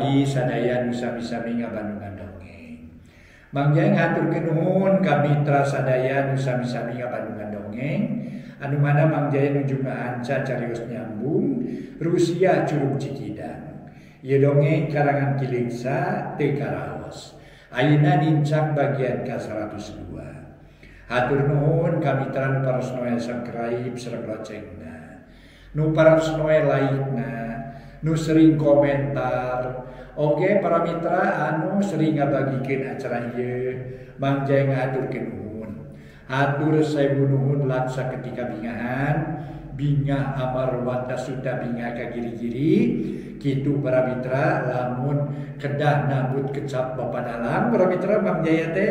abdi sadaya nu sami-sami ngabandungan dongeng. Mangga ngaturkeun nuhun ka mitra sadaya nu sami-sami ngabandungan dongeng. Anu mana Mang Jaya nuju ngaanca carios nyambung Rusia Curug Cikidang. Ieu dongeng karangan Kilingsa teu karaos. Ayeuna nincak bagian ka-102. Hatur nuhun ka mitra nu parasnoe subscribe sareng locengna. Nu parasnoe like-na, nu sering komentar, oge para mitra anu sering ngabagikeun acara ieu, Mang Jaya ngaturkeun nuhun. Hatur saebu nuhun laksa ketika bingahan, bingah amarwata suta bingah ka giri-giri, kitu para mitra lamun kedah nambut kecap bapadalang para mitra Mang Jaya teh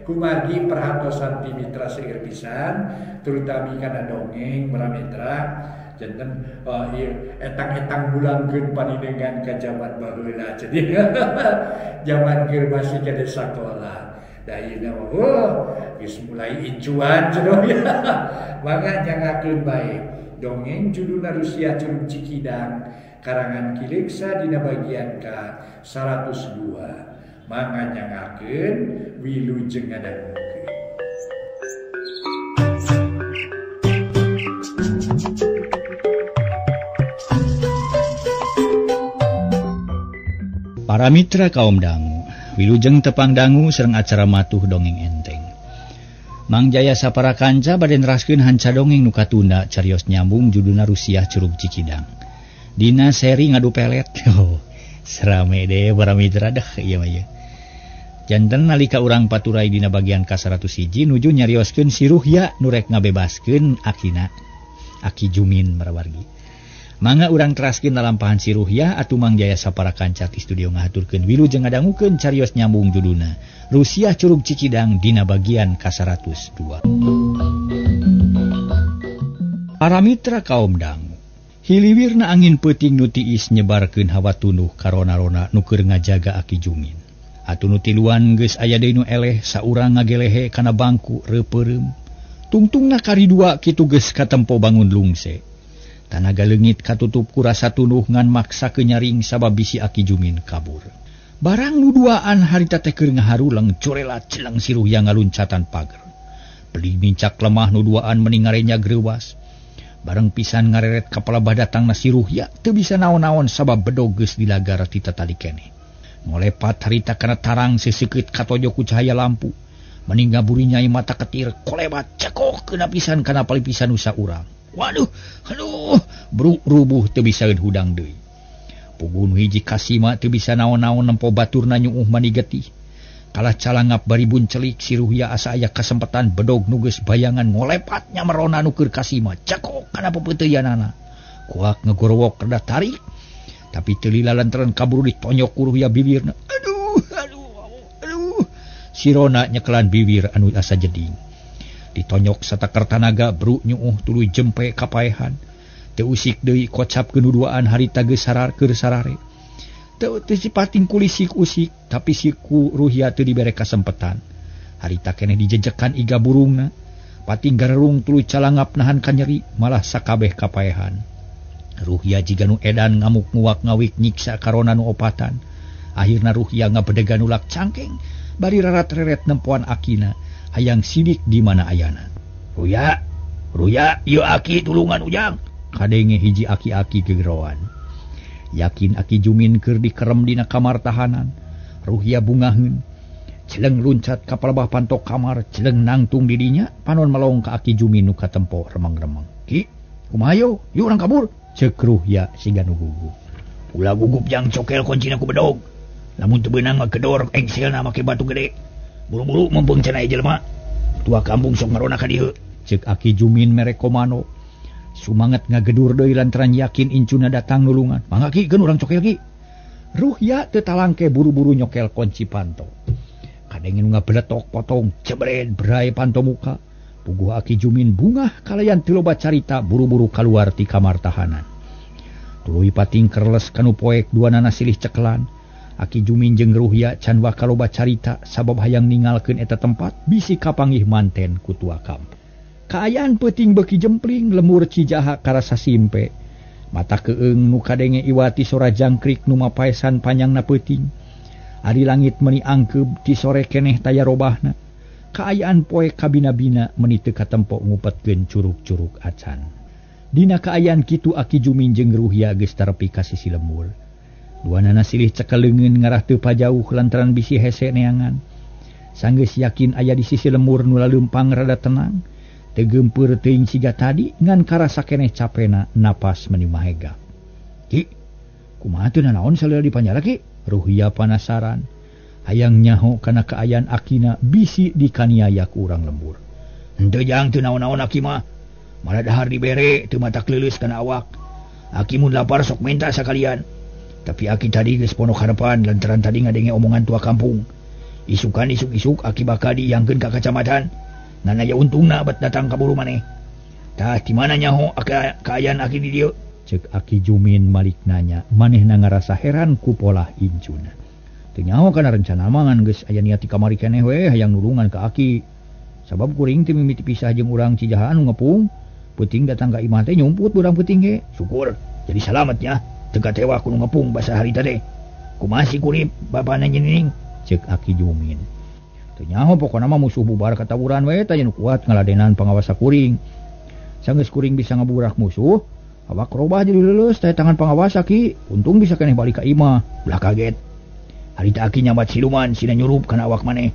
kumargi perhatosan ti mitra seueur pisan, terutami kana dongeng para mitra. Janten etang-etang bulangkeun paninengan ka zaman baheula. Jadi zaman keur masih kada sakola. Da ieu geus mulai icuan cenah ya. Mangga jangakeun bae. Dongeng judulna Rusia Curug Cikidang karangan Kileksa dina bagian ka-102. Mangga jangakeun wilujeng ngadangukeun. Para mitra kaum dangu, wilujeng tepang dangu sareng acara matuh dongeng enteng. Mang Jaya sapara kanca bade neraskeun hanca dongeng nu katunda carios nyambung judulna Rusia Curug Cikidang. Dina seri ngadu pelet. Serame deh para mitra dah ieu mah ye. Janten nalika urang paturai dina bagian ka-101 nuju nyarioskeun si Ruhya nu rek ngabebaskeun akina. Aki Jumin marawargi. Mangga urang teraskeun lalampahan si Ruhya atuh Mang Jaya sapara kanca ti studio ngahaturkeun wilujeng ngadangukeun carios nyambung judulna Rusia Curug Cikidang dina bagian ka-102. Para mitra kaum dangu, hiliwirna angin peuting nu tiis nyebarkeun hawa tunduh karona-rona nu keur ngajaga Aki Jumin. Atuh nu tiluan geus aya deui nu eleh saurang ngagelehe kana bangku reupeureum. Tungtungna karidua kitu geus katempo bangun lungse. Tanaga leungit katutup ku rasa tunduh ngan maksa kenyaring sabab bisi Aki Jumin kabur. Barang nu duaan harita teh keur ngaharuleng corelat celang si Ruhya ngaluncatan pager. Beli mincak lemah nu duaan mending ngarenya greuwas. Bareng pisan ngareret kapala badatangna si Ruhya teu bisa naon-naon sabab bedog geus dilagar ti tatali keneh. Ngolepat harita kana tarang seseukeut katojo ku cahaya lampu. Mending ngaburi nyai mata ketir kolebat cekok keuna pisan kana palipisan nu saurang. Waduh, aduh, bruk rubuh teu bisa hudang deui. Pugun hiji kasima teu bisa naon-naon nempo baturna nyuuh mani getih. Kalah calangap bari buncelik si Ruhya asa aya kasempatan bedog nu geus bayangan ngolepat nyamerona nu keur kasima cekok kana pepeuteuyanana. Kuak ngegorowok kedah tarik, tapi teu lila lantaran kaburu ditonyok ku Ruhya bibirna. Aduh, sirona nyekelan bibir anu asa jeding. Ditonyok satakar tanaga bru nyuuh tuluy jempe kapaehan. Teu usik deui kocap kenuduaan harita geus sarar keur sarare. Teu sipating kulisik usik, tapi si ku Ruhya teu dibere kasempetan. Harita keneh dijejekan iga burungna. Pating garerung tuluy calangap nahan kanyeri, malah sakabeh kapaehan. Ruhya jiga nu edan ngamuk nguak ngawik nyiksa karona nu opatan. Akhirna Ruhya ngabedegan ulak cangkeng, bari rarat-reret nempoan akina. Hayang sidik di mana ayana. Ruhya, ieu Aki tulungan ujang. Kadenge hiji aki-aki gegeroan. Yakin Aki Jumin keur dikerem dina kamar tahanan. Ruhya bungaheun. Celeng luncat ka palebah pantok kamar, celeng nangtung di dinya, panon melong ka Aki Jumin nu katempo remeng-remeng. Ki, kumaha yeuh urang kabur. Ceuk Ruhya siga nu gugup. Ulah gugup jang cokel kuncina ku bedog. Lamun teu beunang mah gedor engselna make batu gede. Buru-buru mumpung cenah jelema. Tua kampung sok ngarona ka dieu. Ceuk Aki Jumin mere komano. Sumanget ngagedur deui lantaran yakin incuna datang nulungan. Mangga Ki geun urang cokel Ki. Ruhya teu talangke buru-buru nyokel kunci panto. Kadenge nu ngabeletok potong cebret berai panto muka. Puguh Aki Jumin bungah kalayan teu loba carita buru-buru kaluar ti kamar tahanan. Tuluy pating kerles kanu poek duanana silih cekelan. Aki Jumin jeung Ruhya can wakaloba carita sabab hayang ningalkeun eta tempat bisi kapanggih manten ku tua kampung. Kaayaan peuting beuki jempling lemur Cijaha karasa simpe. mata keeng nu kadenge iwati sora jangkrik nu mapaesan panjangna peuting. Ari langit meuni angkeub ti sore keneh taya robahna. Kaayaan poe kabina-bina meuni teu katempo ngupetkeun curug-curug acan. Dina kaayaan kitu Aki Jumin jeung Ruhya geus tarepi ka sisi lembur. Duanana silih cekeleungeun ngarah teu pajauh lantaran bisi hese neangan. Sanggeus yakin aya di sisi lembur nu laleumpang rada tenang. Teu geumpeur teuing siga tadi ngan karasa keneh capena napas meuni mahega. Ki, kumaha teu nanaon salila di panjara ki? Ruhya panasaran. Hayang nyaho kana kaayaan Akina bisi dikaniaya ku urang lembur. Henteu jang teu naon-naon Aki mah. Malah dahar dibere teu matak leuleus kana awak. Aki mun lapar sok menta sakalian. Tapi Aki tadi geus ponok harepan lantaran tadi ngadenge omongan tua kampung. Isukan isuk-isuk Aki bakal diangkeun ka kacamatan. Ngan aya untungna bat datang kaburu maneh. Tah di mana nyaho kaayaan Aki di dieu? Ceuk Aki Jumin malik nanya, manehna ngarasa heran ku pola incuna. Teu nyaho kana rencana mangan geus aya niat ti kamari keneh we hayang nulungan ka Aki. Sabab kuring teu mimiti pisah jeung urang Cijaha anu ngepung. Peuting datang ka imah teh nyumput urang peuting ge. Syukur, jadi salametnya. Teu katewa ku nu ngepung basa harita teh. Kumaha si kurip bapana Nyining? Ceuk Aki Jumin. Teu nyaho pokona mah musuh bubar katawuran we tanya nu kuat ngaladenan pangawasa kuring. Sanggeus kuring bisa ngaburak musuh, awak robah jadi leuleus teh tangan pangawasa Ki. Untung bisa keneh balik ka imah. Ulah kaget. Harita Aki nyambat siluman sina nyurup kana awak maneh.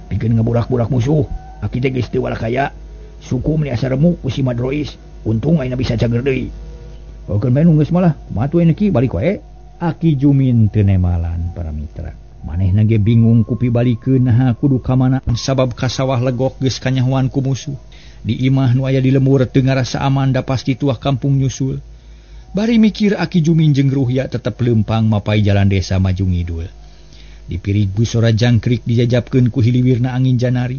Pikeun ngaburak-burak musuh. Aki teh geus teu walakaya. Suku meuli asa remuk ku si Madrois. Untung ayeuna bisa cager deui. Okeun bae nu geus malah. Kumaha tuh Ki balik wae? Aki Jumin teu nemalan para mitra. Manehna ge bingung kupi balikeun naha kudu ka mana sabab ka sawah legok geus kanyahoan ku musuh. Di imah nu aya di lembur teu ngarasa aman da pasti tuah kampung nyusul. Bari mikir Aki Jumin jeung Ruhya tetep leumpang mapai jalan desa maju ngidul. Di pirig busora jangkrik dijajapkeun ku hiliwirna angin janari.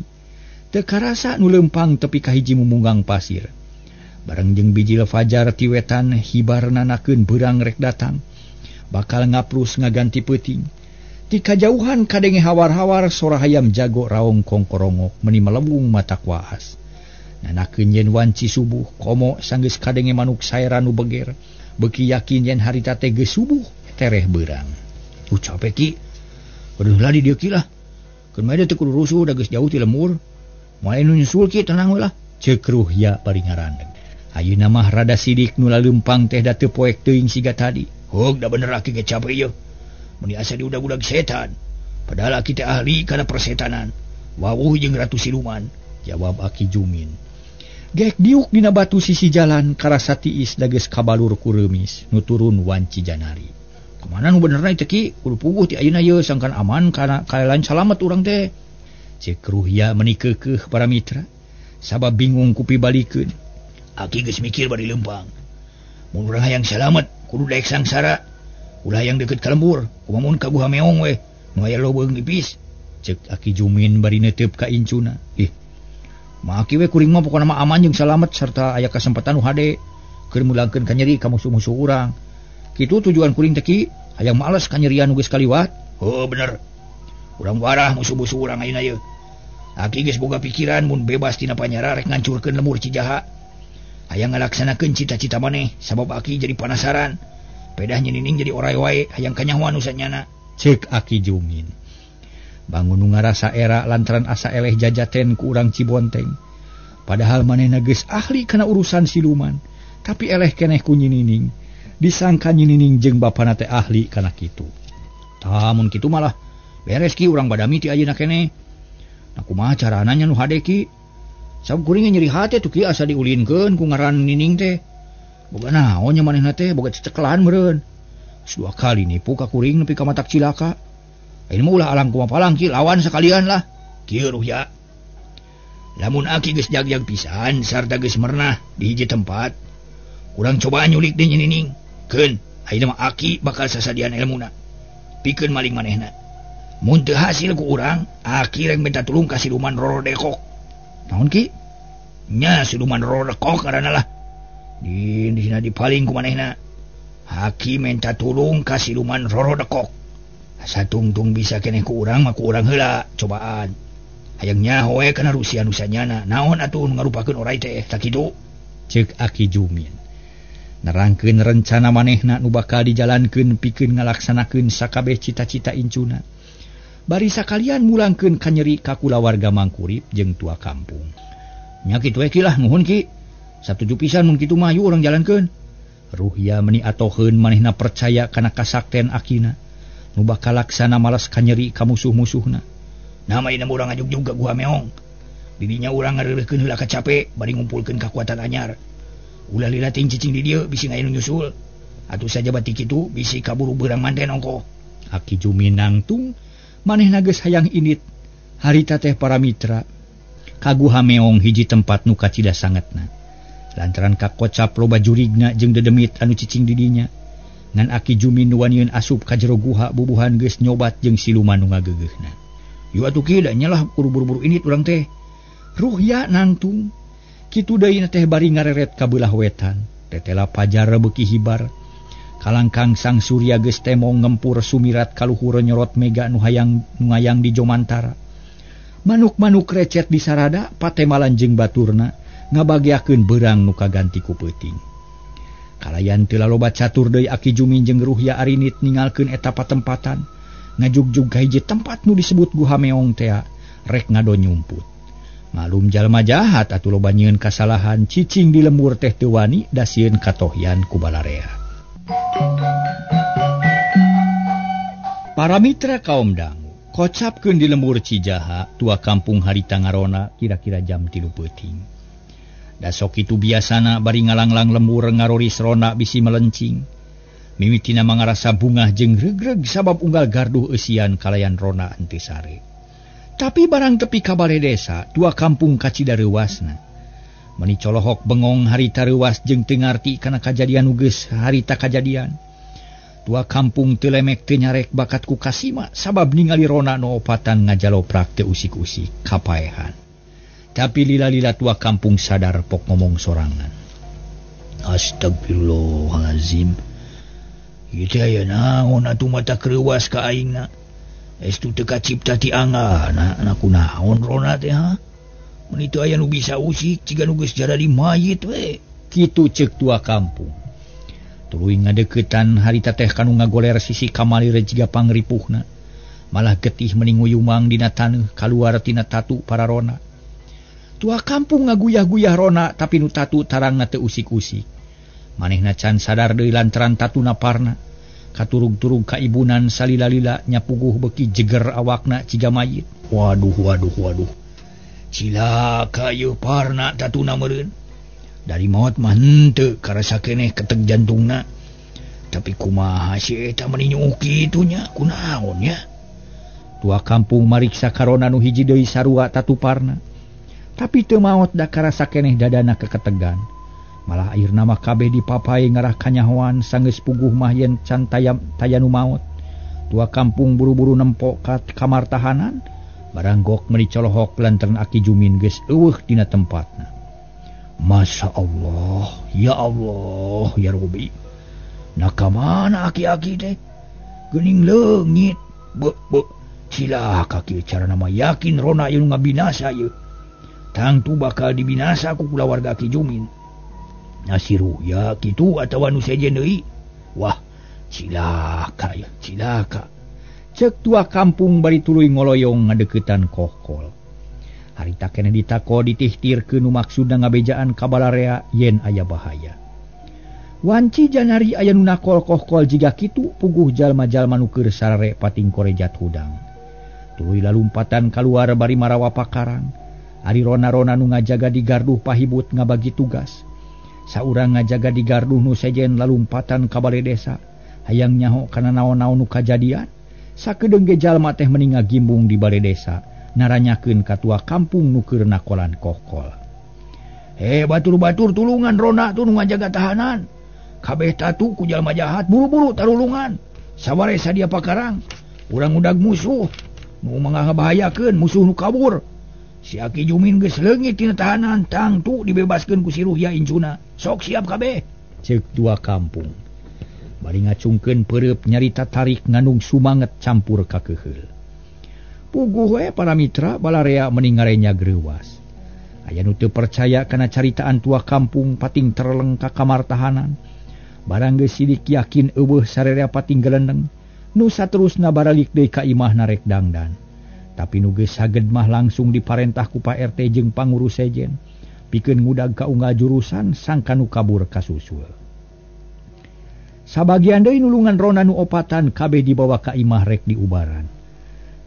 Teu karasa nu leumpang tepi ka hiji mumunggang pasir. Bareng jeung bijil fajar ti wetan hibarna nakeun beurang rek datang. Bakal ngaprus ngaganti peuting. Di kajauhan kadenge hawar-hawar sora hayam jago raong kongkorongok meuni melembung matak waas. Nanakeun yen wanci subuh komo sanggeus kadenge manuk saera nu beger. Beuki yakin yen harita teh geus subuh tereh beurang. Capek Ki. Kudu lah di dieu Ki lah. Keun mah teu kudu rusuh da geus jauh ti lembur. Moal nu nyusul Ki tenang we lah. Ceuk Ruhya bari ngarandeg. Ayeuna mah rada sidik nu laleumpang teh da teu poek teuing siga tadi. Hog da bener Aki ge capek ieu. Meni asa diudag-udag setan. Padahal Aki teh ahli kana persetanan. Wawuh jeung ratu siluman, jawab Aki Jumin. Gek diuk dina batu sisi jalan karasa tiis da geus kabalur ku reumis nu turun wanci janari. Kumana nu benerna teh Ki? Kudu puguh ti ayeuna ieu sangkan aman kana kaelan salamet urang teh. Ceuk Ruhya meuni keukeuh para mitra. Sabab bingung kupi balikeun. Aki geus mikir bari leumpang. Mun urang hayang salamet kudu daek sangsara. Ulah yang deket ka lembur, kumamun ka Guha Meong we, nu aya leuweung nipis. Ceuk Aki Jumin bari neuteup ka incuna. Mah Aki we kuring mah pokona mah aman jeung salamet sarta aya kasempatan nu hade keur mulangkeun ka nyeri ka musuh-musuh urang. Kitu tujuan kuring teh Ki, hayang males ka nyerian nu geus kaliwat. Oh bener. Urang warah musuh-musuh urang ayeuna ieu. Aki geus boga pikiran mun bebas tina panyara rek ngancurkeun lembur Cijaha. Hayang ngalaksanakeun cita-cita maneh sabab Aki jadi penasaran. Pedah Nyining jadi orai wae hayang kanyahoan usanyana. Ceuk Aki Jumin. Bangun nu ngarasa era lantaran asa eleh jajaten ku urang Cibonteng. Padahal manehna geus ahli kana urusan siluman, tapi eleh keneh ku Nyining. Disangka Nyining jeung bapana teh ahli kana kitu. Tah mun kitu malah beres Ki urang badami ti ayeuna keneh. Nah kumaha carana nya nu hade Ki? Sabab kuring nyeri hate tuh Ki asa diulinkeun ku ngaran Nyining teh. Boga naon nya manehna teh boga cecekelan meureun. Dua kali nipu ka kuring nepi ka matak cilaka. Ayeuna mah ulah alang kumapalang Ki lawan sakalian lah. Kieu Ruhya. Lamun Aki geus jag-jag pisan sarta geus mernah di hiji tempat, urang coba nyulik deui Nyining. Keun, ayeuna mah Aki bakal sasadian elmuna. Pikeun maling manehna. Mun teu hasil ku urang, Aki rek minta tulung ka siluman Roro Dekok. Naon Ki? Nya siluman Roro Dekok ngaranna lah. Di sina dipaling ku manehna. Aki minta tulung ka siluman Roro Dekok. Asa tungtung bisa keneh ku urang mah ku urang heula cobaan. Hayang nyaho we kana rusian usanyana. Naon atuh ngarupakeun orai teh sakitu? Ceuk Aki Jumin. nerangkeun rencana manehna nu bakal dijalankeun pikeun ngalaksanakeun sakabeh cita-cita incuna. Bari sakalian mulangkeun ka nyeri ka kulawarga Mangkurip jeung tua kampung. Nya kitu we kilah nuhun ki. Satuju pisan mun kitu mah yu urang jalankeun. Ruhya meuni atoheun manehna percaya kana kasakten akina nu bakal laksana malas ka nyeri ka musuh-musuhna. Nama ina urang ajuk juga gua meong. Didinya urang ngareureuhkeun heula ka capek bari ngumpulkeun kakuatan anyar. Ulah lila ting cicing di dieu bisi aya nu nyusul. Atuh saja bati kitu bisi kaburu beurang manten ongko. Aki Jumin nangtung manehna geus hayang indit harita teh para mitra kaguha meong hiji tempat nu kacida sangetna. Lantaran kakocap loba jurigna jeung dedemit anu cicing di dinya. Ngan Aki Jumin nuwanieun asup ka jero guha bubuhan geus nyobat jeung siluman nu ngageugeuhna. Yu atuh kieu da nyalah buru-buru indit urang teh. Ruhya nangtung kitu deui teh bari ngareret ka beulah wetan. Tetela pajar beuki hibar. Kalangkang sang surya geus temong ngempur sumirat kaluhur nyorot mega nu ngayang di jomantara. Manuk-manuk recet di sarada patemalan jeung baturna ngabagiakeun beurang nu kaganti ku peuting. Kalayan teu loba catur deui Aki Jumin jeung Ruhya Arinit ningalkeun eta patempatan ngajugjug ka hiji tempat nu disebut Guha Meong teh rek ngado nyumput. Malum jalma jahat atuh loba nyieun kasalahan cicing di lembur teh teu wani da sieun katohyan ku balarea. Para mitra kaum dangu kocapkeun di lembur Cijaha tua kampung harita ngarona kira-kira jam 3 peuting. Da sok kitu biasana bari ngalanglang lembur ngaroris rona bisi melencing. Mimitina mangarasa bungah jeung regreg sabab unggal garduh eusian kalayan rona henteu sare. Tapi barang tepi ka balai desa, tua kampung kacida reuasna. Meuni colohok bengong harita reuas jeung teu ngarti kana kajadian nu geus harita kajadian. Tua kampung teu lemek teu nyarek bakat ku kasima sabab ningali rona nu opatan ngajaloprak teu usik-usik kapaehan. Tapi lila-lila tua kampung sadar pok ngomong sorangan. Astagfirullahalazim. Ieu teh aya naon atuh mata kreuwas ka aingna. Estu teu kacipta ti angana kunaon rona teh ha. Mun itu aya nu bisa usik ciga nu geus jadi mayit we. Kitu ceuk tua kampung. Tuluy ngadeuketan harita teh kanu ngagoler sisi kamalir jiga pangripuhna. Malah getih meni nguyumang dina taneuh kaluar tina tatu para rona. Tua kampung ngaguyah-guyah rona tapi nu tatu tarangna teu usik-usik. Manehna can sadar deui lantaran tatuna parna. Katurug-turug kaibunan salila-lila nyapuguh beki jeger awakna ciga mayit. Waduh. Cilaka ieu parna tatuna meureun. Dari maot mah henteu karasa keneh keteg jantungna. Tapi kumaha si eta meuni nyuuk kitu nya? Kunaon nya? Tua kampung mariksa karona nu hiji deui sarua tatu parna. Tapi teu maot da karasa keneh dadana keketegan. Malah airna mah kabeh dipapai ngarah kanyahoan sanggeus puguh mah yen can tayanu maot. Tua kampung buru-buru nempok ka kamar tahanan, barang gok meuli colohok lantaran Aki Jumin geus eueuh dina tempatna. Masya Allah, ya Rabbi. Nakamana aki-aki teh? Geuning leungit. Cilaka kieu carana mah yakin rona ieu ngabinasa ieu. Tangtu bakal dibinasa ku kulawarga Aki Jumin. Nasiru ya kitu atawa nu sejen deui. Wah, cilaka. Ceuk tua kampung bari tuluy ngoloyong ngadeuketan kohkol. Harita keneh ditako ditihtirkeun nu maksudna ngabejaan ka balarea yen aya bahaya. Wanci janari aya nu nakol kohkol jiga kitu puguh jalma-jalma nu keur sarare pating korejat hudang. Tuluy lalumpatan kaluar bari marawa pakarang. Ari rona-rona nu ngajaga di garduh pahibut ngabagi tugas. Saurang ngajaga di garduh nu sejen lalumpatan ka balai desa hayang nyaho kana naon-naon nu kajadian. Sakedeung ge jalma teh meuni ngagimbung di balai desa naranyakeun ka tua kampung nu keur nakolan kohkol. Batur-batur tulungan rona tu nu ngajaga tahanan. Kabeh tatu ku jalma jahat buru-buru tarulungan. Sabare sadia pakarang urang udag musuh nu mangabahayakeun musuh nu kabur. Si Aki Jumin geus leungit tina tahanan tangtu dibebaskeun ku si Ruhya incuna. Sok siap kabeh, ceuk tua kampung. Bari ngacungkeun peureup nyarita tarik ngandung sumanget campur kakeuheul. Puguh we para mitra balarea meuni ngarenyag reuwas. Aya nu teu percaya kana caritaan tua kampung pating terleng ka kamar tahanan. Barang geus sidik yakin eueuh sararea pating gelendeng, nu saterusna baralik deui ka imahna rek dangdan. Tapi nu geus saged mah langsung diparentah ku Pak RT jeung pangurus sejen, pikeun ngudag ka unggal jurusan sangka nu kabur kasusul. Sabagian deui nulungan rona nu opatan kabeh dibawa ka imah rek diubaran.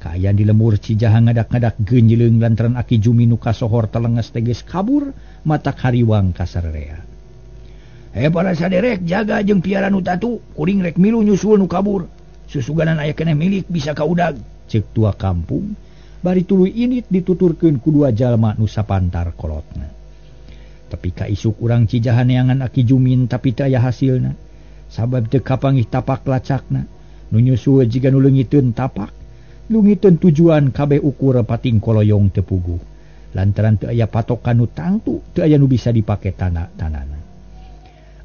Kaayaan di lemur Cijaha ngadak-ngadak geunjleung lantaran Aki Jumi nu kasohor telenges teges kabur matak hariwang ka sararea. Para saderek jaga jeung piara nu tatu, kuring rek milu nyusul nu kabur. Susuganan aya keneh milik bisa kaudag, ceuk tua kampung. Bari tuluy init dituturkeun ku dua jalma nu sapantar kolotna. Tapi ka isuk urang Cijaha neangan Aki Jumin tapi teu aya hasilna. Sabab teu kapanggih tapak lacakna, nu nyusul jiga nu leungiteun tapak. Lungiteun tujuan kabeh ukur pating koloyong teu puguh. Lantaran teu aya patokan nu tangtu, teu aya nu bisa dipake tanana.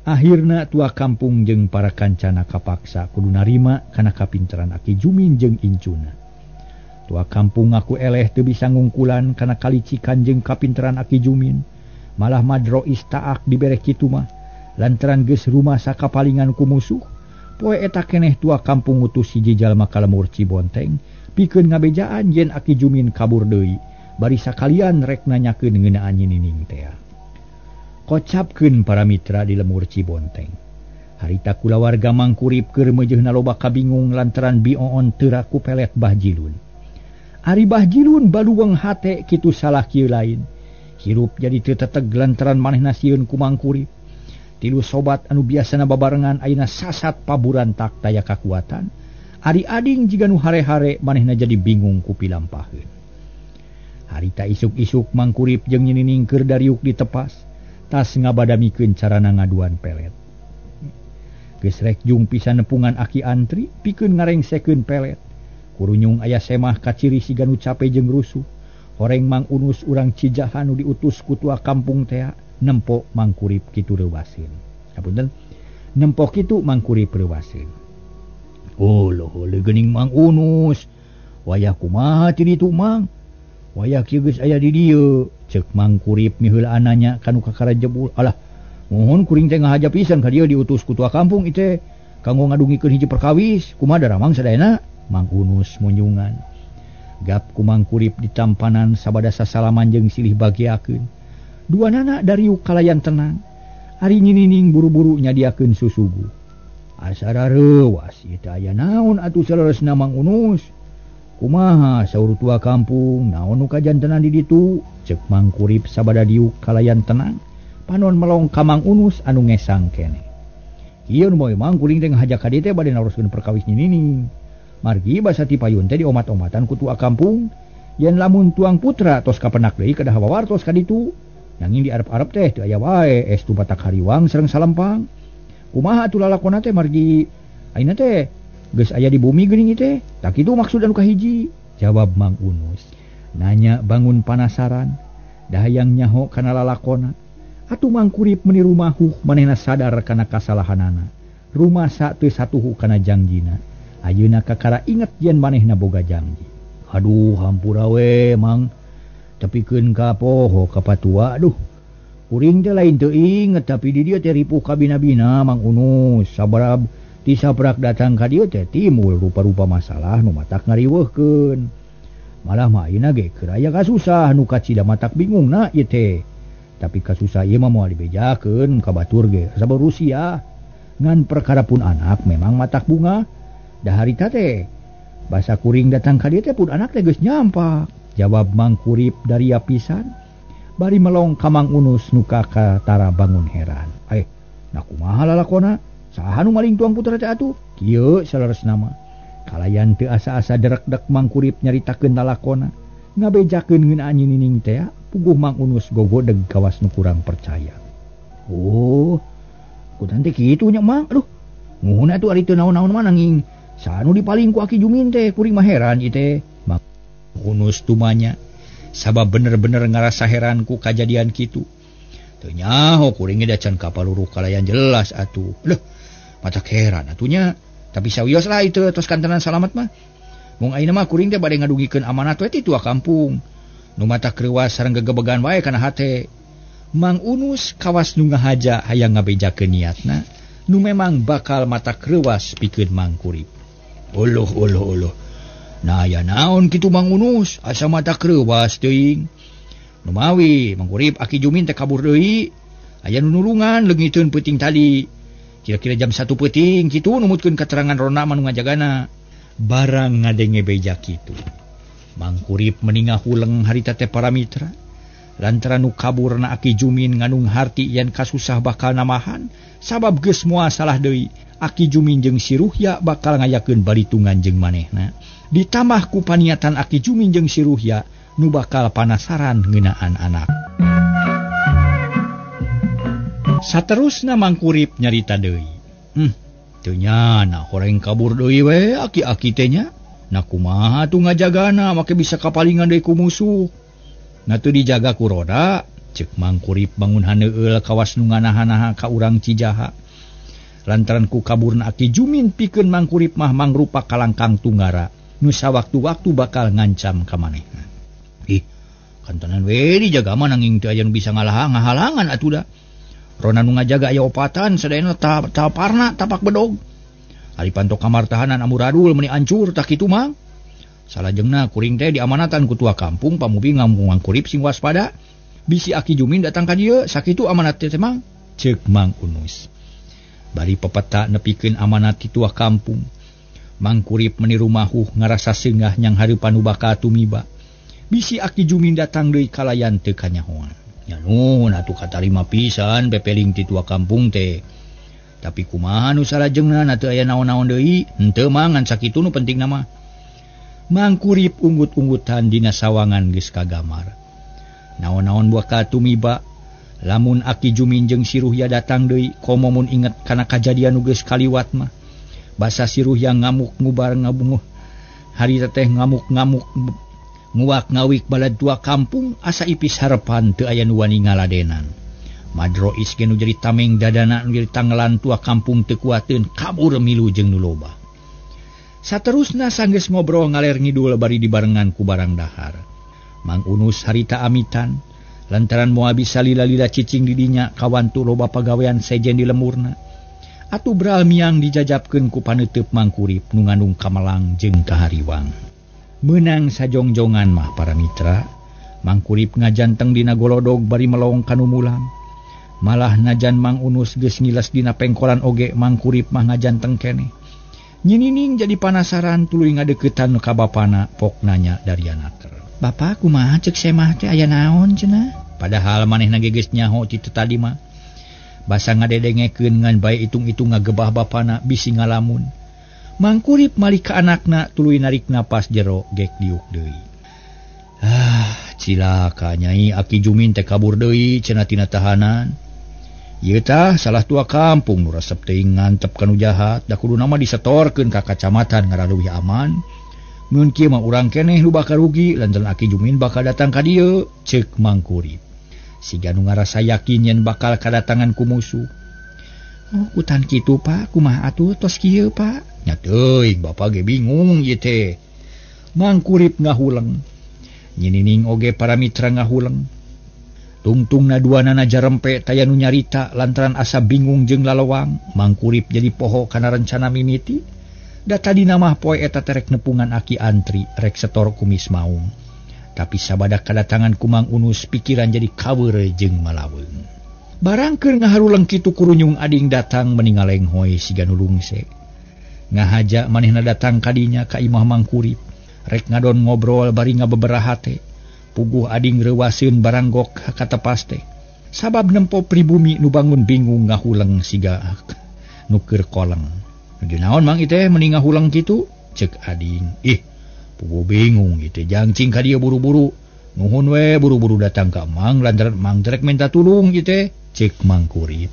Akhirna tua kampung jeung para kancana kapaksa kudu narima kana kapinteran Aki Jumin jeung incuna. Tua kampung ngaku eleh teu bisa ngungkulan kana kalicikan jeung kapinteran Aki Jumin. Malah madro istaak dibere kitu mah lantaran geus rumah sakapalingan ku musuh. Poe eta keneh tua kampung ngutus hiji jalma ka lemur Cibonteng pikeun ngabejaan yen Aki Jumin kabur deui, bari sakalian rek nanyakeun ngeunaan nyinining teh. Kocapkeun para mitra di lemur Cibonteng. Harita kulawarga mangkurip keur meujeuhna loba kabingung lantaran bioon teu raku pelet Bahjilun. Ari Bahjilun baluweung hate kitu salah kieu lain. Hirup jadi teu teteg lantaran manehna sieun ku mangkurip. Tilu sobat anu biasana babarengan ayeuna sasat paburan tak daya kakuatan. Ari ading jiga nu hare-hare manehna jadi bingung ku pilampaheun. Harita isuk-isuk mangkurip jeung nyinining keur dariuk ditepas, tas ngabadamikeun carana ngaduan pelet. Geus rek jung pisan nepungan Aki antri pikeun ngarengsekeun pelet. Kurunyung aya semah kaciri siga nu capek jeung rusuh. Horeng Mang Unus urang Cijaha nu diutus ku tua kampung teh nempok mangkurip kitu reuwaseun. Sapunten, nempok kitu mangkurip reuwaseun. Oh loh, geuning Mang Unus. Wayah kumaha ti ditu Mang? Wayah kieu geus aya di dieu, ceuk mangkurip miheulaan nanya kanu kakara jebul. Alah, mohon kuring teh ngahaja pisan ka dieu diutus ku tua kampung ieu teh kanggo ngadungikeun hiji perkawis. Kumaha daramang sadayana? Mang Unus munyungan. Gap ku mangkurip ditampanan sabada sasalaman jeung silih bagiakeun. Duanana dariuk kalayan tenang. Ari nyinining buru-buru nyadiakeun susugu. Asara reuwas ieu teh aya naon atuh saleresna Mang Unus? Kumaha saur tua kampung, naon nu kajantenan di ditu? Ceuk mangkurip sabada diuk kalayan tenang. Panon melong ka Mang Unus anu ngesang keneh. Ieu nu moe Mang kuring teh ngahajak ka dieu teh bade naroskeun perkawis nyinining. Margi basa ti payun teh diomat-omatan ku tua kampung. Yen lamun tuang putra tos kapenak deui kedah wawartos ka ditu. Nanging di arep-arep teh teu aya wae estu batak hariwang sareng salempang. Kumaha atuh lalakonna teh margi ayeuna teh geus aya di bumi geuning ieu teh? Tak kitu maksud anu kahiji, jawab Mang Unus. Nanya bangun panasaran, dahayang nyaho kana lalakonna. Atuh mangkurip meniru mahuh manehna sadar kana kasalahanana. Rumasa teu satuhu kana jangjina. Ayeuna kakara inget yen manehna boga janji. Aduh hampura we Mang. Tepikeun ka poho ka patua. Aduh. Kuring teh lain teu inget tapi di dieu teh ripuh ka bina-bina Mang Unus. Sabarab ti sabrak datang ka dieu teh timbul rupa-rupa masalah nu matak ngariweuhkeun. Malah mah ayeuna ge keur aya kasusah nu kacida matak bingungna ieu teh. Tapi kasusah ieu mah moal dibejakeun ka batur ge sabar Rusia. Ngan perkara pun anak memang matak bunga. Da harita teh basa kuring datang ka dieu teh pun anak teh geus nyampak. Jawab mangkurip dari pisan. Bari melong ka Mang Unus nu kakatara bangun heran. Nah kumaha lalakonna? Saha nu maling tuang putra teh atuh? Kieu saleresna mah. Kalayan teu asa-asa derek-dek mangkurip nyaritakeun lalakonna. Ngabejakeun ngeunaan nyinining teh puguh Mang Unus gogodeg kawas nu kurang percaya. Oh, kudan teh kitu nya Mang. Aduh, nuhun atuh ari teu naon-naon mah nanging sanu dipaling ku Aki Jumin teh kuring mah heran ieu teh. Mang Unus tumanya. Sabab bener-bener ngarasa heran ku kajadian kitu. Teu nyaho kuring ge dacan kapaluruh kalayan jelas atuh. Leuh, matak heran atunya. Tapi sawios lah itu tos kantenan salamet mah. Mung ayeuna mah kuring teh bade ngadugikeun amanat we ti tua kampung. Nu matak reuwas sareng gegebegan wae kana hate. Mang Unus kawas nu ngahaja hayang ngabejakeun niatna nu memang bakal mata krewas pikeun Mang Kurip. Uluh. Nah ya naon kitu Mang Unus, asa mata krewas teuing. Nu mawi Mang Kurip Aki Jumin teh kabur deui. Aya nu nulungan leungiteun peuting tadi. Kira-kira jam 1 peuting kitu numutkeun keterangan Rona manu ngajagana. Barang ngadenge beja kitu. Mang Kurip meningah huleng harita teh para mitra. Lantaran nu kaburna Aki Jumin nganung harti yan kasusah bakal namahan, sabab geus moal salah deui. Aki Jumin jeung si Ruhya bakal ngayakeun balitungan jeung manehna. Ditambah ku paniatan Aki Jumin jeung si Ruhya nu bakal panasaran ngeunaan anak. Saterusna Mang Kurip nyarita deui. Teu nyana horeng kabur deui we aki-aki teh nya. Na kumaha tu ngajagana make bisa kapalingan deui ku musuh. Na teu dijaga ku Roda, ceuk Mang Kurip bangun haneueul kawas nu nganaha-naha ka urang Cijaha. Lantaran ku kaburna Aki Jumin pikeun Mang Kurip mah mangrupa kalangkang tunggara nu sawaktu-waktu bakal ngancam ka manehna. Kantonan we dijaga mah nanging teu aya nu bisa ngahalangan atuh da. Rona nu ngajaga aya opatan sadayana taparna tapak bedog. Ari panto kamar tahanan Amuradul meuni ancur tak kitu Mang. Salajengna kuring teh diamanatan ku tua kampung pamubi ngambung Mang Kurip sing waspada. Bisi Aki Jumin datang ka dieu, sakitu amanat teh Mang, ceuk Mang Unus. Bari pepeta nepikeun amanat ti tua kampung. Mang Kurip meniru mahuh ngarasa seungah nyang hareupan nu bakal tumiba. Bisi Aki Jumin datang deui kalayan teu kanyahoan. Nya nuhun atuh katarima pisan pepeling ti tua kampung teh. Tapi kumaha nu salajengna na teu aya naon-naon deui? Henteu Mang, ngan sakitu nu pentingna mah. Mang Kurip unggut-unggutan dina sawangan geus kagamar. Naon-naon bakal tumiba, lamun Aki Jumin jeung si Ruhya datang deui, komo mun inget kana kajadian nu geus kaliwat mah. Basa si Ruhya ngamuk ngubar ngabunguh. Harita teh ngamuk-ngamuk nguak ngawik balad tua kampung, asa ipis harepan teu aya nu wani ngaladenan. Madrois ge nu jadi tameng dadana nu jadi tanggelan tua kampung teu kuateun kabur milu jeung nu loba. Saterusna sanggeus ngobrol ngaler ngidul bari dibarengan ku barang dahar. Mang Unus harita amitan, lantaran moal bisa lila-lila cicing di dinya kawantu loba pagawean sejen di lemurna. Atuh beral miang dijajabkeun ku paneuteub Mang Kurip nu ngandung kamelang jeung kahariwang. Meunang sajongjongan mah para mitra, Mang Kurip ngajanteng dina golodog bari melong kanu mulang. Malah najan Mang Unus geus ngiles dina pengkolan oge, Mang Kurip mah ngajanteng keneh. Nyinining jadi penasaran tuluy ngadeuketan ka bapana, pok nanya dari anaker. Bapak kumaha ceuk semah teh aya naon cenah? Padahal manehna ge geus nyaho ti tadi mah. Basa ngadedengekeun ngan bae itung-itung ngagebah bapana bisi ngalamun. Mang Kurip malih ka anakna tuluy narik napas jero gek diuk deui. Cilaka Nyai Aki Jumin teh kabur deui cenah tina tahanan. Ieu tah salah tua kampung nu resep teuing ngantep kanu jahat, da kuduna mah disetorkeun ka kacamatan ngaraluwih aman. Mun kieu mah urang keneh nu bakal rugi lantaran Aki Jumin bakal datang ka dieu, ceuk Mang Kurip. Siga nu ngarasa yakin yen bakal kadatangan ku musuh. Utan kitu Pak, kumaha atuh tos kieu Pak? Nya teuing Bapak ge bingung ieu teh. Mang Kurip ngahuleng. Nyinining oge para mitra ngahuleng. Tungtungna duanana jarempe taya nu nyarita lantaran asa bingung jeung lalawang. Mang Kurip jadi poho kana rencana mimiti. Da tadina mah poe eta terek nepungan Aki antri rek setor kumis maung. Tapi sabada kadatangan ku Mang Unus pikiran jadi kaweur jeung malaweung. Barang keur ngaharuleng kitu kurunyung ading datang meningaleng hoy siga nu lungse. Ngahaja manehna datang kadinya ka imah Mang Kurip. Rek ngadon ngobrol bari ngabeberaha teh. Puguh ading reuwaseun barang gok katepas teh. Sabab nempo pribumi nu bangun bingung ngahuleng siga nu keur koleng. Nu naon Mang ieu teh meni ngahuleng kitu? Ceuk ading. Puguh bingung ieu teh jangcing ka dieu buru-buru. Nuhun we buru-buru datang ka Mang lantaran Mang terek minta tulung ieu teh, ceuk Mang Kurip.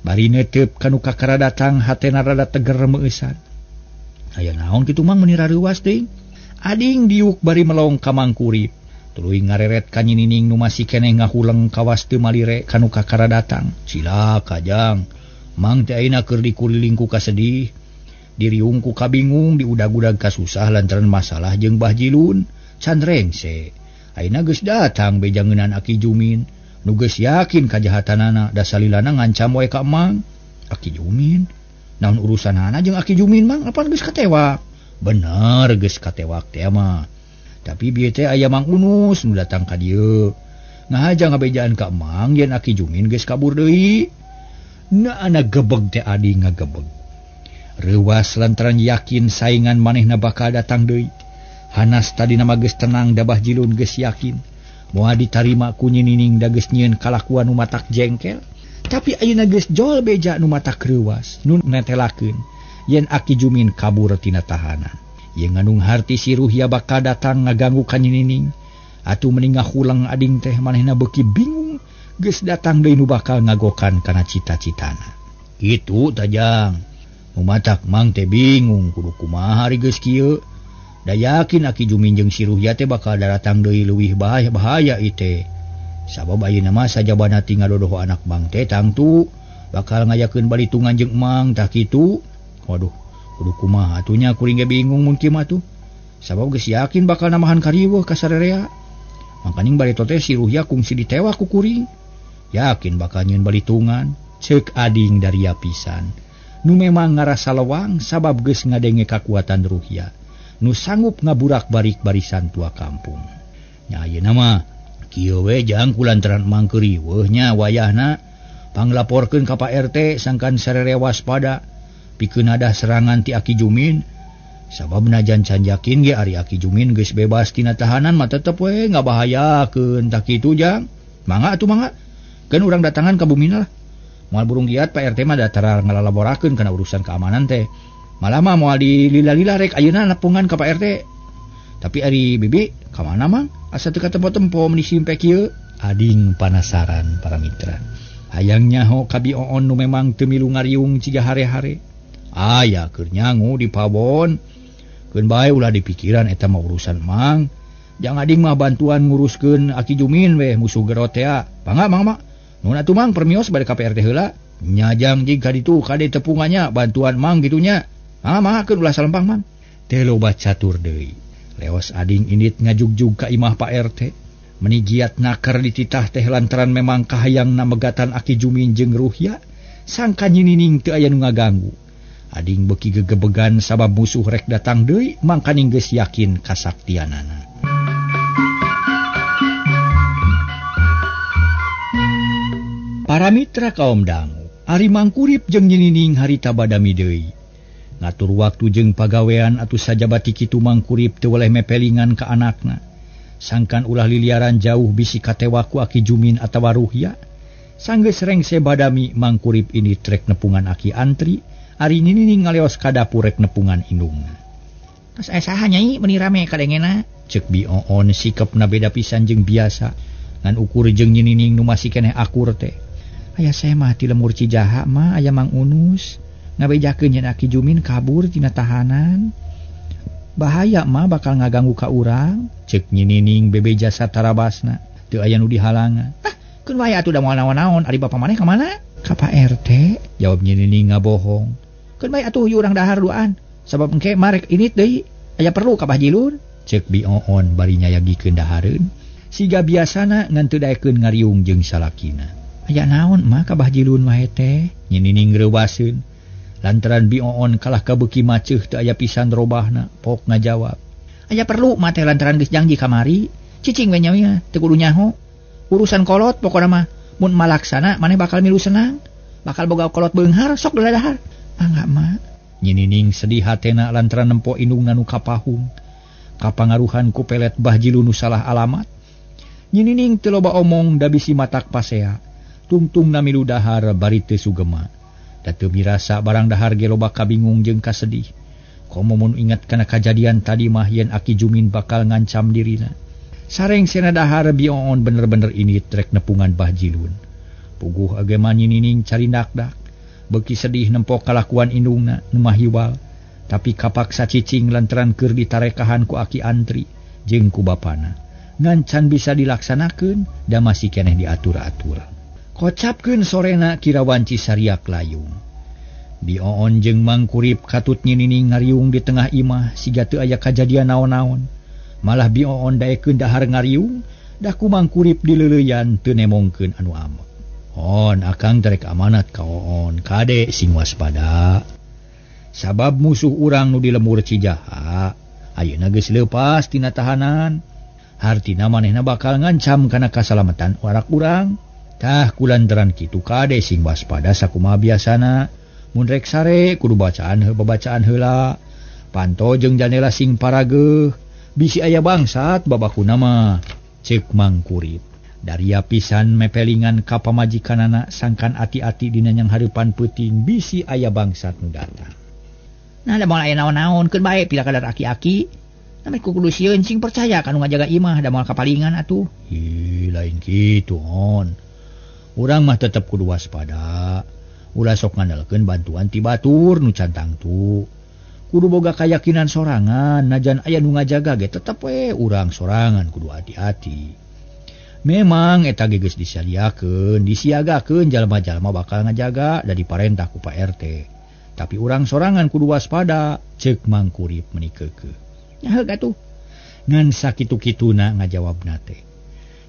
Bari neuteup kanu kakara datang hatena rada teger meuesan. Aya naon kitu Mang meni rareuwas teuing? Ading diuk bari melong ka Mang Kurip. Tuluy ngareret ka nyinining nu masih keneh ngahuleng kawas teu malire kanu kakara datang. Cilaka jang. Mang teh ayeuna keur dikuriling ku kasedih. Diriung ku kabingung diudag-udag kasusah lantaran masalah jeung Bah Jilun. Can rengse. Ayeuna geus datang bejangeunaan Aki Jumin. Nu geus yakin kajahatanana da salilana ngancam wae ka Mang. Aki Jumin naon urusanana jeung Aki Jumin mang apa geus katewak bener geus katewak teh mah tapi bieu teh aya Mang Unus nu datang ka dieu ngahaja ngabejaan ka Mang yen Aki Jumin geus kabur deui na anak gebeg teh adi ngagebeg reuas lantaran yakin saingan manehna bakal datang deui hanas tadi nama geus tenang da Bahjilun geus yakin moal ditarima ku Nyi Nining da geus nyieun kalakuan nu matak jengkel tapi ayeuna geus jol beja nu matak reuas nu netelakeun yen Aki Jumin kabur tina tahanan ye ngandung harti si Ruhya bakal datang ngaganggu ka Nyi Nining atuh mending ngahulang ading teh manehna beuki bingung geus datang deui nu bakal ngagokan kana cita-citana kitu tajang nu matak Mang teh bingung kudu kumaha ari geus kieu da yakin Aki Jumin jeung si Ruhya teh bakal datang deui leuwih bahaya ieu sabab ayeuna mah sajabana tinggal dodoh anak Mang teh tangtu bakal ngajakeun balitungan jeung Mang tah kitu waduh kudu kumaha atunya kuring ge bingung mun kieu mah tuh sabab geus yakin bakal namahan kariweuh ka sarerea mangkaning bari teh si Ruhya kungsi ditewak ku kuring yakin bakal nyieun balitungan ceuk ading dari pisan nu memang ngarasa lewang sabab geus ngadenge kakuatan Ruhya nu sanggup ngaburak-barik barisan tua kampung nya ayeuna mah kieu we jang kulantaran Mang keriweuh nya wayahna panglaporkeun ka Pak RT sangkan sarerea waspada pikeun ada serangan ti Aki Jumin sabab najan can yakin ge ari Aki Jumin geus bebas tina tahanan mah tetep we ngabahayakeun tah kitu jang mangga atuh mangga keun urang datangan ka bumina lah moal burung giat Pak RT mah datara ngalalaborakeun kana urusan keamanan teh malah mah moal dilila-lila rek ayeuna nepungan ka Pak RT tapi ari bibi ka mana mang asa teu ka tempo-tempo meuni simpe kieu ading panasaran para mitra hayang nyaho ka Bioon nu memang teu milu ngariung ciga hare-hare aya keur nyangu di pabon keun bae ulah dipikiran eta mah urusan Mang jang ading mah bantuan nguruskeun Aki Jumin we musuh gerot teh bangga Mang mah nun atuh Mang permios bade ka PRT heula nyajang jig ka ditu kade tepungannya bantuan Mang gitunya mangga keun ulah salempang Mang teh loba catur deui leos ading indit ngajugjug ka imah Pak RT meuni giat nakar dititah teh lantaran memang kahayangna megatan Aki Jumin jeung Ruhya sangka Nyi Nining teu aya nu ngaganggu ading beuki gegebegan sabab musuh rek datang deui mangkaning geus yakin kasaktianana para mitra kaum dangu ari mangkurip jeung Nyi Nining harita badami deui ngatur waktu jeung pagawean atuh sajabat kitu mangkurip teu weleh mepelingan ka anakna sangkan ulah liliaran jauh bisi katewa ku Aki Jumin atawa Ruhya sanggeus rengse badami mangkurip ini trek nepungan Aki Antri ari Nyi Nining ngaleos ka dapur rek nepungan indungna tos aya saha nyai meuni rame kadengena ceuk Bioon sikepna beda pisan jeung biasa ngan ukur jeung Nyi Nining nu masih keneh akur teh aya saya mah ti lemur Cijaha mah aya Mang Unus ngabejakeun yen Aki Jumin kabur tina tahanan bahaya mah bakal ngaganggu ka urang ceuk Nyi Nining bebeja satarabasna teu aya nu dihalangan keun wae atuh da moal naon-naon ari bapa maneh ka mana ka Pak RT jawab Nyi Nining ngabohong keun wae atuh ieu urang dahar duaan sabab engke marek init deui aya perlu ka Bahjilun ceuk Bioon bari nyayagikeun dahareun siga biasana ngan teu daekeun ngariung jeung salakina aya naon mah ka Bahjilun wae teh Nyi Nining reuwaseun lantaran Bioon kalah kabeuki maceuh teu aya pisan robahna pok ngajawab aya perlu mah teh lantaran geus janji kamari cicing we nya teu kudu nyaho urusan kolot pokona mah mun malaksana maneh bakal milu senang bakal boga kolot beunghar sok dahar mangga mah Nyi Nining sedih hatena lantaran nempo indungna nu kapahung kapangaruhan ku pelet Bahjilun nu salah alamat Nyi Nining teu loba omong da bisi matak pasea tungtungna milu dahar bari teu sugema da teu mirasa barang dahar ge loba kabingung jeung kasedih komo mun ingat kana kajadian tadi mah yen Aki Jumin bakal ngancam dirina sareng sena dahar Bioon bener-bener ini trek nepungan Bahjilun puguh agema Nyi Nining carindak-dak beuki sedih nempo kalakuan indungna nu mahiwal tapi kapaksa cicing lantaran keur ditarekahan ku Aki Antri jeung ku bapana ngan bisa dilaksanakeun da masih keneh diatur-atur kocapkeun sorena kirawan Cisariak layung Bioon jeung mangkurip katut Nyi Nining ngariung di tengah imah siga teu aya kajadian naon-naon malah Bioon daekeun dahar ngariung da ku mangkurip di leuleuyan teu nemongkeun anu amek Akang terek amanat kaon kade sing waspada. Sabab musuh urang nu di lemur Cijaha ayeuna geus leupas tina tahanan. Hartina manehna bakal ngancam kana kasalamatan warak urang. Tah kulantaran kitu kade sing waspada sakumaha biasana. Mun rek sare kudu babacaan heula. Panto jeung jandela sing parageuh. Bisi aya bangsat babakuna mah. Ceuk Mang Kurip. Dari pisan mepelingan ka pamajikanana sangkan ati-ati dina nyang hareupan peuting bisi aya bangsat nu datang. Nah da moal aya naon-naon keun bae pila kadar aki-aki. Nami kudu sieun sing percaya kanu ngajaga imah da moal kapalingan atuh. Lain kitu on. Urang mah tetep kudu waspada. Ulah sok ngandalkeun bantuan ti batur nu cantang tu. Kudu boga kayakinan sorangan najan aya nu ngajaga ge tetep we urang sorangan kudu hati-hati. Memang eta ge geus disiagakeun jalma-jalma bakal ngajaga da diparentah ku Pak RT. Tapi urang sorangan kudu waspada, ceuk Mang Kurip menikeukeuh. Nya heug atuh. Ngan sakitu-kituna ngajawabna teh.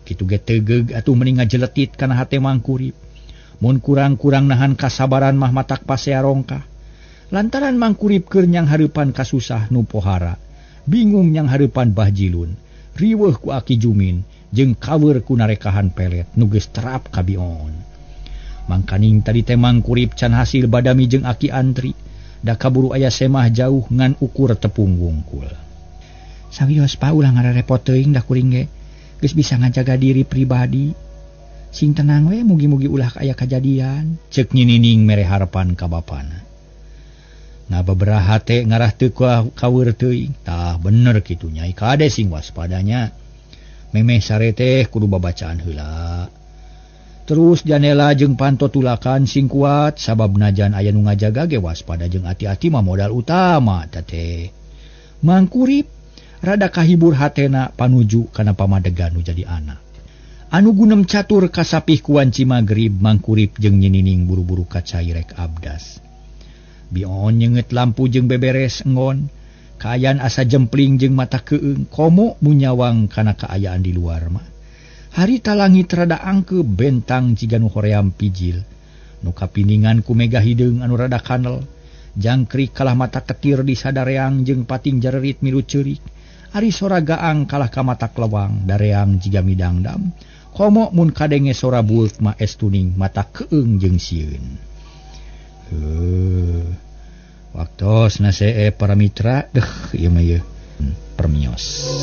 Kitu ge tegeug atuh mending ngajeletit kana hate Mang Kurip. Mun kurang-kurang nahan kasabaran mah matak pasea rongkah. Lantaran Mang Kurip keur nyang hareupan kasusah nu pohara. Bingung nyang hareupan Bah Jilun. Riweuh ku Aki Jumin. Jeung kaweur ku narekahan pelet nu geus terap ka Bion. Mangkaning tadi teh Mang Kurip can hasil badami jeung Aki Antri. Da kaburu aya semah jauh ngan ukur tepung wungkul. Sawios pa ulah ngarerepot teuing da kuring ge. Geus bisa ngajaga diri pribadi. Sing tenang we mugi-mugi ulah aya kajadian. Ceuk Nyinining mere harepan ka bapana. Ngababaraha teh ngarah teu kaweur teuing. Tah bener kitu nyai kade sing waspadanya. Memeh sare teh kudu babacaan heula. Terus janela jeung panto tulakan sing kuat sabab najan aya nu ngajaga ge waspada jeung hati-hati mah modal utama teh. Mang Kurip rada kahibur hatena panuju kana pamadegan nu jadi anak. Anu gunem catur kasapih ku wanci magrib Mang Kurip jeung Nyinining buru-buru ka cai rek abdas. Bion nyeungeut lampu jeung beberes enggon. Kaayaan asa jempling jeung mata keung komo munyawang kana kaayaan di luar mah. Harita langit rada angke bentang jiga nu hoream pijil. Nu kapiningan ku mega hideung anu rada kanel. Jangkrik kalah mata ketir di sadareang jeung pating jarerit milu ceurik. Ari sora gaang kalah ka mata klewang dareang jiga midangdam. Komo mun kadenge sora bult mah estuning mata keung jeung sieun. Waktos nase para mitra ieu mah permios.